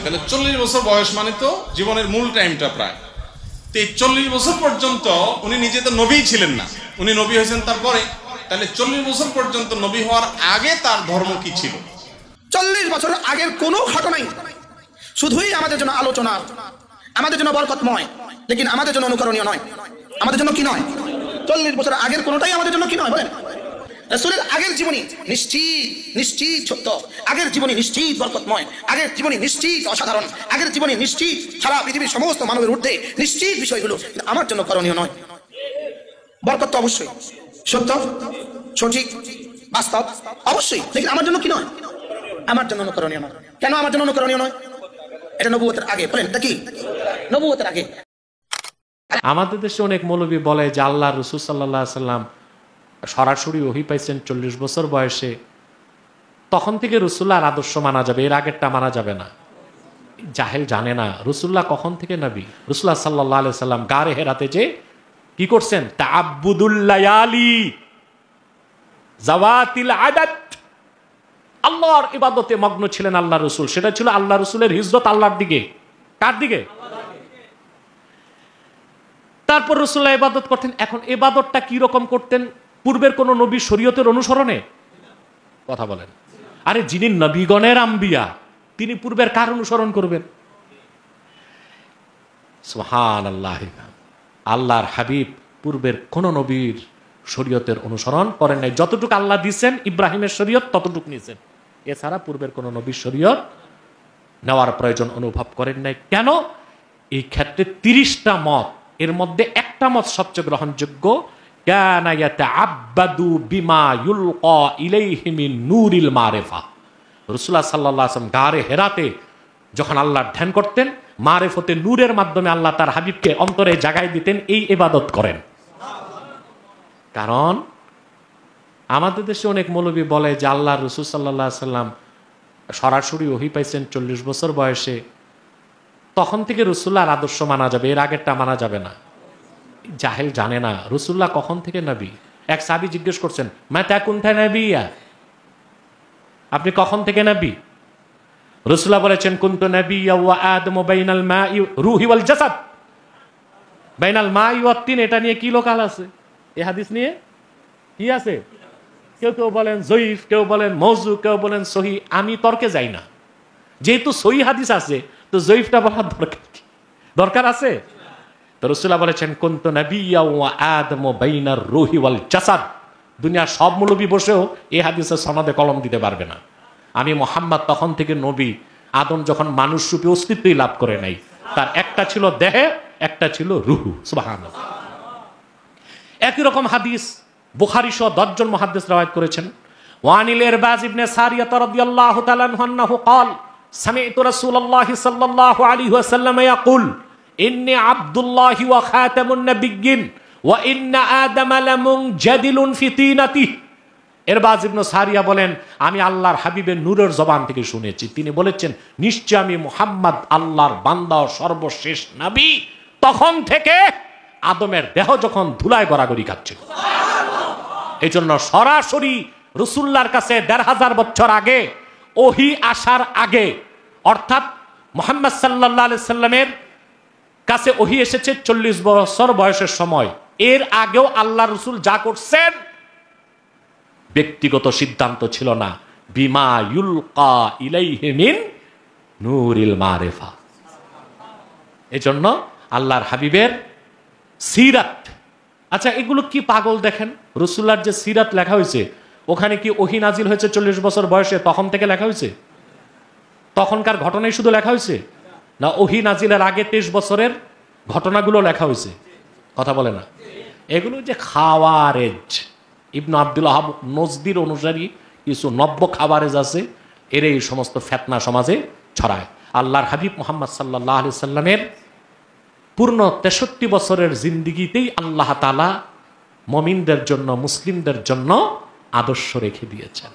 তাহলে 40 বছর বয়স মানে তো জীবনের মূল টাইমটা প্রায়। তো এই 40 বছর পর্যন্ত উনি নিজে তো নবী ছিলেন না, উনি নবী হয়েছেন তারপরে। তাহলে 40 বছর পর্যন্ত নবী হওয়ার আগে তার ধর্ম কি ছিল? 40 বছর আগের কোনো ঘটনাই শুধুই আমাদের জন্য আলোচনা, আমাদের জন্য বরকতময়, লেকিন আমাদের জন্য অনুকরণীয় নয়। আমাদের জন্য কি নয়? 40 বছর আগের কোনোটাই আমাদের জন্য কি নয় বলেন? রাসূলের আগের জীবনী নিশ্চিত সত্য, আগের জীবনী নিশ্চিত বরকতময়, আগের জীবনী নিশ্চিত অসাধারণ, আগের জীবনী নিশ্চিত সারা পৃথিবীর সমস্ত মানবের ঊর্ধ্বে নিশ্চিত বিষয়গুলো, আমার জন্য করণীয় নয়। বরকত তো অবশ্যই, সত্য সঠিক বাস্তব অবশ্যই, লেকিন আমার জন্য কি নয়? আমার জন্য অনুকরণীয় নয়। কেন আমার জন্য অনুকরণীয় নয়? এটা নবুয়তের আগে। বলেন এটা কি? নবুয়তের আগে। আমাদের দেশে অনেক মৌলবী বলে যে আল্লাহ রাসূল সাল্লাল্লাহু আলাইহি সাল্লাম সরাসরি ওহী পাইছেন 40 বছর বয়সে, তখন থেকে রাসূলুল্লাহর আদর্শ মানা যাবে, এর আগেরটা মানা যাবে না। জাহেল জানে না রাসূলুল্লাহ কখন থেকে নবী। রাসূলুল্লাহ সাল্লাল্লাহু আলাইহি সাল্লাম গারে হেরাতে যে কি করছেন? তাআব্বুদুল লায়ালি জাওয়াতিল আদাদ, আল্লাহর ইবাদতে মগ্ন ছিলেন আল্লাহ রাসূল। সেটা ছিল আল্লাহ রাসূলের হিজরত আল্লাহর দিকে। কার দিকে? তারপর রাসূলুল্লাহ ইবাদত করতেন। এখন ইবাদতটা কি রকম করতেন? পূর্বের কোন নবীর শরীয়তের অনুসরণে? কথা বলেন। আরে যিনি নবীগণের আম্বিয়া, তিনি পূর্বের কার অনুসরণ করবেন? সুবহানাল্লাহ। আল্লাহর হাবিব পূর্বের কোন নবীর শরীয়তের অনুসরণ করেন নাই। যতটুকু আল্লাহ দিয়েছেন ইব্রাহিমের শরীয়ত ততটুকু নিয়েছেন, এছাড়া পূর্বের কোন নবীর শরীয়ত নেওয়ার প্রয়োজন অনুভব করেন নাই। কেন? এই ক্ষেত্রে 30টা মত, এর মধ্যে একটা মত সবচেয়ে গ্রহণযোগ্য। কানা ইয়াতাআব্বাদু বিমা ইউলকা ইলাইহি মিন নূরিল মারিফা। রাসূলুল্লাহ সাল্লাল্লাহু আলাইহি ওয়াসাল্লাম গারে হেরাতে যখন আল্লাহর ধ্যান করতেন, মারিফতে নূরের মাধ্যমে আল্লাহ তার হাবিবকে অন্তরে জাগায় দিতেন, এই ইবাদত করেন। কারণ আমাদের দেশে অনেক মৌলবী বলে যে আল্লাহ রাসূল সাল্লাল্লাহু আলাইহি ওয়াসাল্লাম সরাসরি ওহী পাইছেন 40 বছর বয়সে, তখন থেকে রাসূলুল্লাহর আদর্শ মানা যাবে, এর আগেরটা মানা যাবে না। জাহেল জানে না রাসূলুল্লাহ কখন থেকে নবী। এক সাহাবী জিজ্ঞেস করছেন, মাতা কুনতা নাবিয়্যা, আপনি কখন থেকে নবী? রাসূলুল্লাহ বলেছেন, কুনতু নাবিয়্যা ওয়া আদমু বাইনাল মাই রূহি ওয়াল জাসাদ। বাইনাল মাই ওয়াত তিন, এটা নিয়ে কি লোকাল আছে? এই হাদিস নিয়ে কি আছে? কেউ কেউ বলেন জয়ীফ, কেউ বলেন মওযু, কেউ বলেন সহিহ। আমি তর্কে যাই না, যেহেতু সহিহ হাদিস আছে তো জয়ীফটা বলার দরকার আছে? তো রাসূলুল্লাহ বলেছেন, কুনতু নাবিয়্যা ওয়া আদমু বাইনার রূহি ওয়াল জাসাদ। দুনিয়ার সব মৌলবী বসেও এই হাদিসের সনদে কলম দিতে পারবে না। আমি মুহাম্মদ তখন থেকে নবী, আদম যখন মানুষ রূপে অস্তিত্বই লাভ করে নাই, তার একটা ছিল দেহে, একটা ছিল রূহু। সুবহানাল্লাহ। একই রকম হাদিস বুখারী সহ 10 জন মুহাদ্দিস রওয়ায়াত করেছেন। ওয়ানিল ইরবাজ ইবনে সারিয়া রাদিয়াল্লাহু তাআলা আনহু قال سمعت رسول الله صلى الله عليه وسلم يقول إني عبد الله وخاتم النبيين وإن آدم لمنجدل في طينته। ইরবাজ ইবনে সারিয়া বলেন, আমি আল্লাহর হাবিবের নূরের জবান থেকে শুনেছি, তিনি বলেছেন, নিশ্চয় আমি মুহাম্মদ আল্লাহর বান্দা ও সর্বশেষ নবী। তখন থেকে আদমের দেহ যখন ধুলায় গড়াগড়ি খাচ্ছে। এই জন্য সরাসরি রাসূলুল্লাহর কাছে ১৫০০ বছর আগে, ওহী আসার আগে, অর্থাৎ মুহাম্মদ সাল্লাল্লাহু আলাইহি সাল্লামের কাছে ওহী এসেছে 40 বছর বয়সের সময়। এর আগেও আল্লাহ রাসূল যা করছেন ব্যক্তিগত সিদ্ধান্ত ছিল না, বিমা ইউলকা ইলাইহি মিন নূরিল মারিফা। এজন্য আল্লাহর হাবিবের সিরাত, আচ্ছা এগুলো কি পাগল দেখেন, রাসূলুল্লাহর যে সিরাত লেখা হয়েছে ওখানে কি ওহী নাজিল হয়েছে 40 বছর বয়সে তখন থেকে লেখা হয়েছে? তখনকার ঘটনাই শুধু লেখা হয়েছে, না ওহী নাজিলের আগে 23 বছরের ঘটনাগুলো লেখা হয়েছে? কথা বলে না। এগুলো যে খাওয়ারেজ, ইবনে আব্দুল ওয়াহাব নজদির অনুসারী কিছু নব্য খাওয়ারেজ আছে, এর এই সমস্ত ফিতনা সমাজে ছড়ায়। আল্লাহর হাবিব মুহাম্মদ সাল্লাল্লাহু আলাইহি সাল্লামের পূর্ণ 63 বছরের জিন্দিগিতেই আল্লাহ তাআলা মুমিনদের জন্য, মুসলিমদের জন্য আদর্শ রেখে দিয়েছেন।